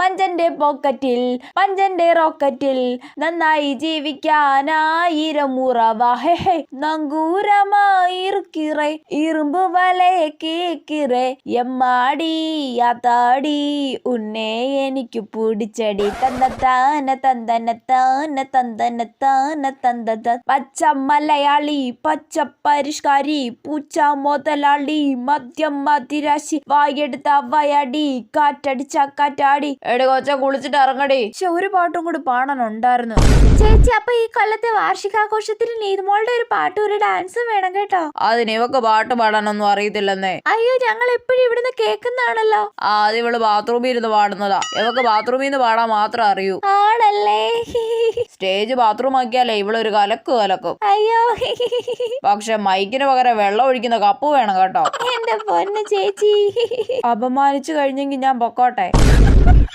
മഞ്ചന്റെ പോക്കറ്റിൽ പഞ്ചന്റെ റോക്കറ്റിൽ നന്നായി ജീവിക്കാനായിരം ഉറവ ഹെ നങ്കൂരമായിറുക്കിറേ ഇരുമ്പ് വലയെ കേക്കിറേ എമ്മാടി യാത്താടി ഉന്നേ എനിക്ക് പിടിച്ചടി തന്നത്താന തന്തനത്താന തന്തനത്താന തന്തത പച്ച മലയാളി പച്ച പരിഷ്കാരി പൂച്ച മുതലാളി മദ്യം മതിരാശി വായെടുത്ത വയടി കാറ്റടിച്ച കാറ്റാടി എടി കൊച്ച കുളിച്ചിട്ട് ഇറങ്ങടി. ഒരു പാട്ടും കൂടി പാടാനുണ്ടായിരുന്നു ചേച്ചി. അപ്പൊ ഈ കൊല്ലത്തെ വാർഷികാഘോഷത്തിൽ നീതുമോളുടെ ഒരു പാട്ടും ഒരു ഡാൻസും വേണം കേട്ടോ. അതിന് ഇവക്ക് പാട്ട് പാടാനൊന്നും അറിയത്തില്ലെന്നേ. അയ്യോ ഞങ്ങൾ എപ്പോഴും ഇവിടുന്ന് കേൾക്കുന്നതാണല്ലോ. അത് ഇവള് ബാത്റൂമിൽ ഇരുന്ന് പാടുന്നതാ. ഇവക്ക് ബാത്റൂമിൽ നിന്ന് പാടാൻ മാത്രം അറിയൂ. ആണല്ലേ. സ്റ്റേജ് ബാത്റൂം ആക്കിയാലേ ഇവളൊരു കലക്കും. അയ്യോ പക്ഷെ മൈക്കിന് പകരം വെള്ളം ഒഴിക്കുന്ന കപ്പ് വേണം കേട്ടോ. എന്റെ പൊന്ന് ചേച്ചി. അപമാനിച്ചു കഴിഞ്ഞെങ്കിൽ ഞാൻ പൊക്കോട്ടെ.